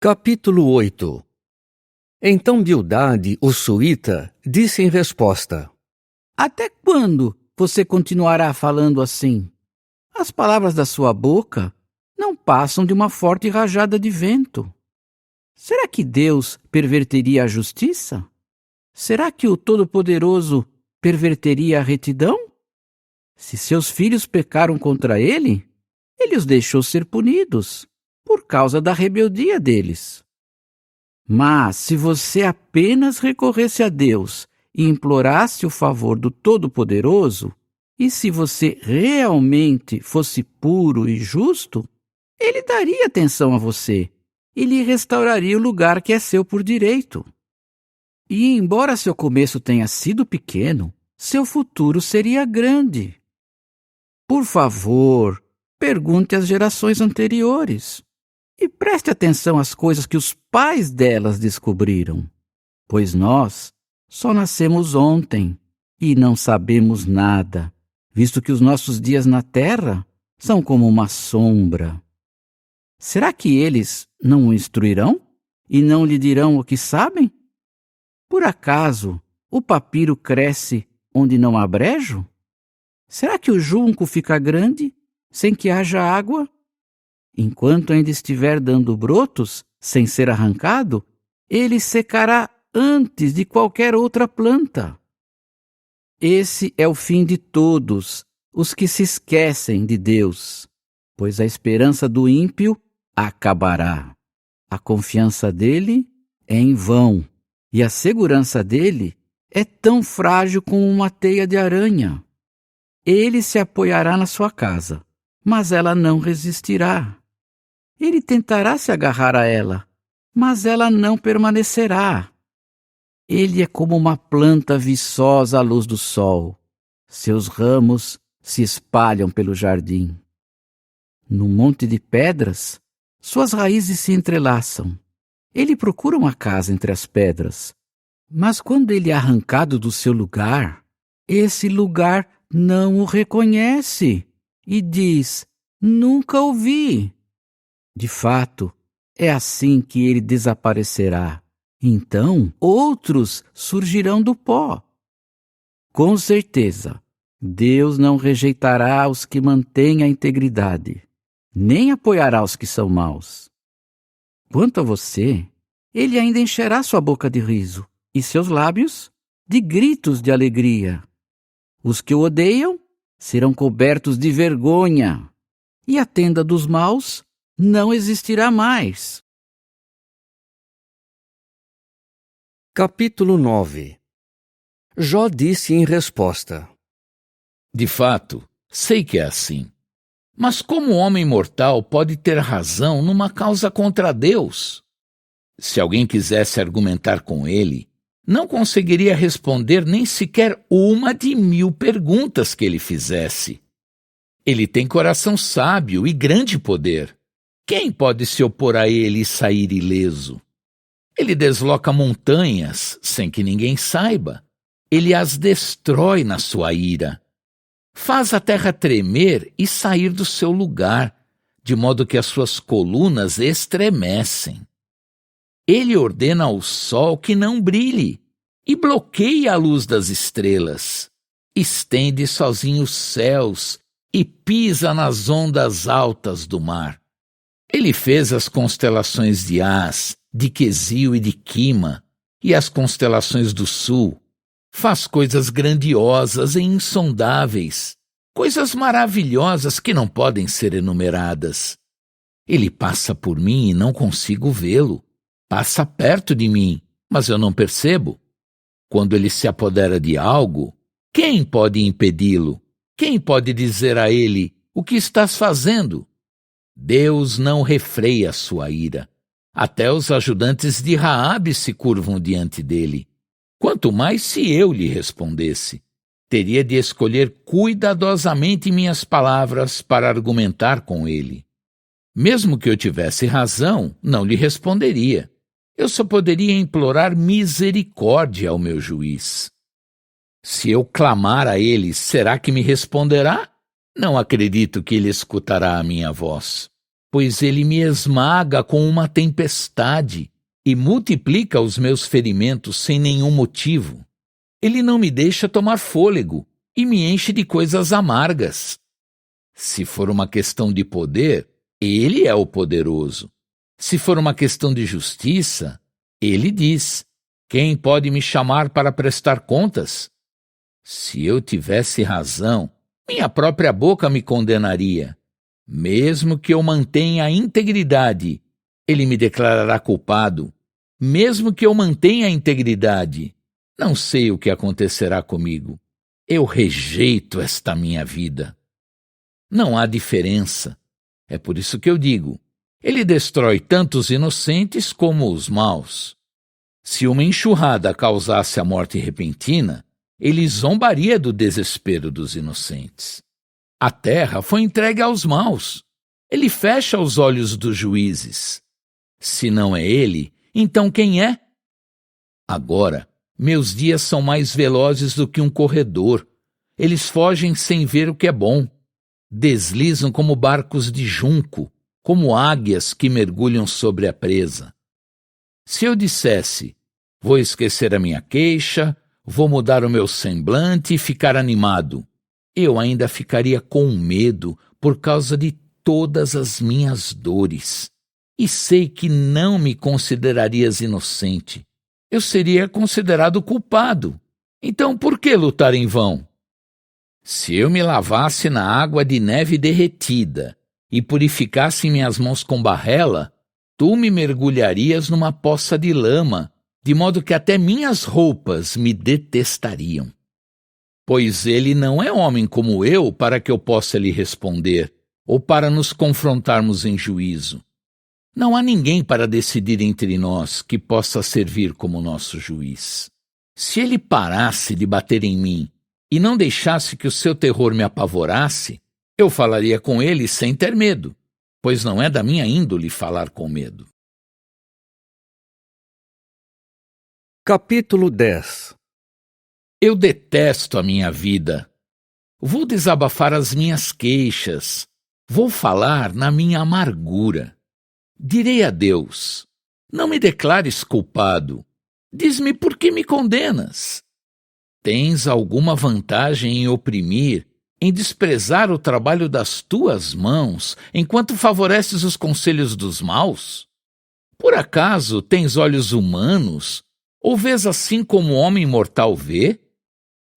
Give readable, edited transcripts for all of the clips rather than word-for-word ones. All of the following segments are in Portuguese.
Capítulo 8. Então Bildade, o suíta, disse em resposta: Até quando você continuará falando assim? As palavras da sua boca não passam de uma forte rajada de vento. Será que Deus perverteria a justiça? Será que o Todo-Poderoso perverteria a retidão? Se seus filhos pecaram contra ele, ele os deixou ser punidos por causa da rebeldia deles. Mas se você apenas recorresse a Deus e implorasse o favor do Todo-Poderoso, e se você realmente fosse puro e justo, ele daria atenção a você e lhe restauraria o lugar que é seu por direito. E embora seu começo tenha sido pequeno, seu futuro seria grande. Por favor, pergunte às gerações anteriores e preste atenção às coisas que os pais delas descobriram, pois nós só nascemos ontem e não sabemos nada, visto que os nossos dias na terra são como uma sombra. Será que eles não o instruirão e não lhe dirão o que sabem? Por acaso o papiro cresce onde não há brejo? Será que o junco fica grande sem que haja água? Enquanto ainda estiver dando brotos, sem ser arrancado, ele secará antes de qualquer outra planta. Esse é o fim de todos os que se esquecem de Deus, pois a esperança do ímpio acabará. A confiança dele é em vão, e a segurança dele é tão frágil como uma teia de aranha. Ele se apoiará na sua casa, mas ela não resistirá. Ele tentará se agarrar a ela, mas ela não permanecerá. Ele é como uma planta viçosa à luz do sol. Seus ramos se espalham pelo jardim. No monte de pedras, suas raízes se entrelaçam. Ele procura uma casa entre as pedras. Mas quando ele é arrancado do seu lugar, esse lugar não o reconhece e diz: nunca o vi. De fato, é assim que ele desaparecerá. Então, outros surgirão do pó. Com certeza, Deus não rejeitará os que mantêm a integridade, nem apoiará os que são maus. Quanto a você, ele ainda encherá sua boca de riso e seus lábios de gritos de alegria. Os que o odeiam serão cobertos de vergonha, e a tenda dos maus não existirá mais. Capítulo 9. Jó disse em resposta: De fato, sei que é assim. Mas como o homem mortal pode ter razão numa causa contra Deus? Se alguém quisesse argumentar com ele, não conseguiria responder nem sequer uma de 1000 perguntas que ele fizesse. Ele tem coração sábio e grande poder. Quem pode se opor a ele e sair ileso? Ele desloca montanhas sem que ninguém saiba. Ele as destrói na sua ira. Faz a terra tremer e sair do seu lugar, de modo que as suas colunas estremecem. Ele ordena ao sol que não brilhe e bloqueia a luz das estrelas. Estende sozinho os céus e pisa nas ondas altas do mar. Ele fez as constelações de As, de Quesil e de Quima, e as constelações do sul. Faz coisas grandiosas e insondáveis, coisas maravilhosas que não podem ser enumeradas. Ele passa por mim e não consigo vê-lo. Passa perto de mim, mas eu não percebo. Quando ele se apodera de algo, quem pode impedi-lo? Quem pode dizer a ele: o que estás fazendo? Deus não refreia sua ira. Até os ajudantes de Raabe se curvam diante dele. Quanto mais se eu lhe respondesse. Teria de escolher cuidadosamente minhas palavras para argumentar com ele. Mesmo que eu tivesse razão, não lhe responderia. Eu só poderia implorar misericórdia ao meu juiz. Se eu clamar a ele, será que me responderá? Não acredito que ele escutará a minha voz. pois ele me esmaga com uma tempestade e multiplica os meus ferimentos sem nenhum motivo. Ele não me deixa tomar fôlego e me enche de coisas amargas. Se for uma questão de poder, ele é o poderoso. Se for uma questão de justiça, ele diz: quem pode me chamar para prestar contas? Se eu tivesse razão, minha própria boca me condenaria. Mesmo que eu mantenha a integridade, ele me declarará culpado. Mesmo que eu mantenha a integridade, não sei o que acontecerá comigo. Eu rejeito esta minha vida. Não há diferença. É por isso que eu digo: ele destrói tanto os inocentes como os maus. Se uma enxurrada causasse a morte repentina, ele zombaria do desespero dos inocentes. A terra foi entregue aos maus. Ele fecha os olhos dos juízes. Se não é ele, então quem é? Agora, meus dias são mais velozes do que um corredor. Eles fogem sem ver o que é bom. Deslizam como barcos de junco, como águias que mergulham sobre a presa. Se eu dissesse: vou esquecer a minha queixa, vou mudar o meu semblante e ficar animado, eu ainda ficaria com medo por causa de todas as minhas dores. E sei que não me considerarias inocente. Eu seria considerado culpado. Então por que lutar em vão? Se eu me lavasse na água de neve derretida e purificasse minhas mãos com barrela, tu me mergulharias numa poça de lama, de modo que até minhas roupas me detestariam. Pois ele não é homem como eu para que eu possa lhe responder, ou para nos confrontarmos em juízo. Não há ninguém para decidir entre nós que possa servir como nosso juiz. Se ele parasse de bater em mim e não deixasse que o seu terror me apavorasse, eu falaria com ele sem ter medo, pois não é da minha índole falar com medo. Capítulo 10. Eu detesto a minha vida. Vou desabafar as minhas queixas. Vou falar na minha amargura. Direi a Deus: não me declares culpado. Diz-me por que me condenas. Tens alguma vantagem em oprimir, em desprezar o trabalho das tuas mãos, enquanto favoreces os conselhos dos maus? Por acaso tens olhos humanos, ou vês assim como o homem mortal vê?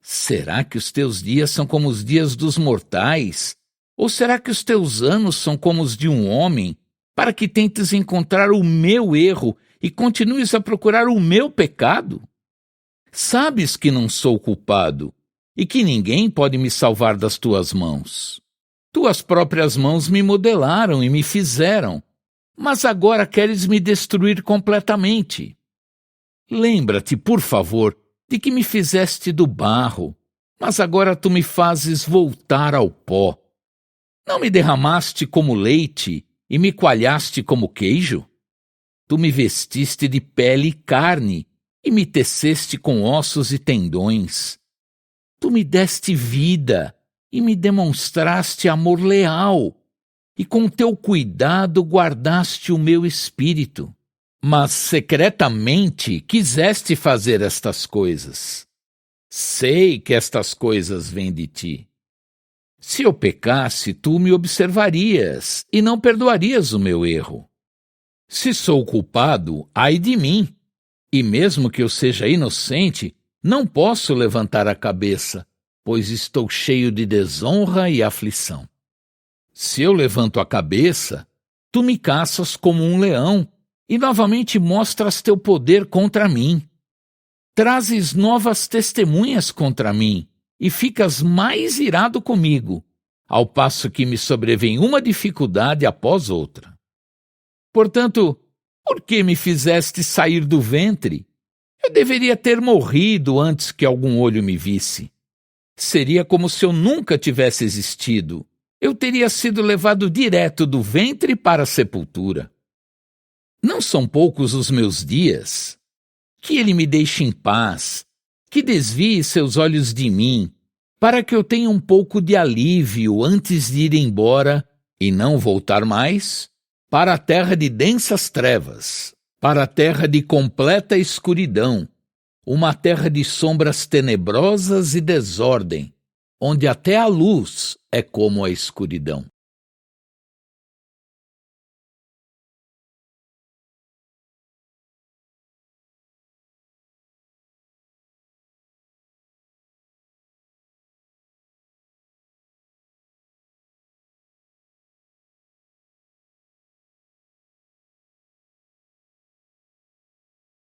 Será que os teus dias são como os dias dos mortais? Ou será que os teus anos são como os de um homem, para que tentes encontrar o meu erro e continues a procurar o meu pecado? Sabes que não sou culpado e que ninguém pode me salvar das tuas mãos. Tuas próprias mãos me modelaram e me fizeram, mas agora queres me destruir completamente. Lembra-te, por favor, de que me fizeste do barro, mas agora tu me fazes voltar ao pó. Não me derramaste como leite e me coalhaste como queijo? Tu me vestiste de pele e carne e me teceste com ossos e tendões. Tu me deste vida e me demonstraste amor leal, e com teu cuidado guardaste o meu espírito. Mas secretamente quiseste fazer estas coisas. Sei que estas coisas vêm de ti. Se eu pecasse, tu me observarias e não perdoarias o meu erro. Se sou culpado, ai de mim, e mesmo que eu seja inocente, não posso levantar a cabeça, pois estou cheio de desonra e aflição. Se eu levanto a cabeça, tu me caças como um leão e novamente mostras teu poder contra mim. Trazes novas testemunhas contra mim e ficas mais irado comigo, ao passo que me sobrevém uma dificuldade após outra. Portanto, por que me fizeste sair do ventre? Eu deveria ter morrido antes que algum olho me visse. Seria como se eu nunca tivesse existido. Eu teria sido levado direto do ventre para a sepultura. Não são poucos os meus dias. Que ele me deixe em paz, que desvie seus olhos de mim, para que eu tenha um pouco de alívio antes de ir embora e não voltar mais. para a terra de densas trevas, para a terra de completa escuridão, uma terra de sombras tenebrosas e desordem, onde até a luz é como a escuridão.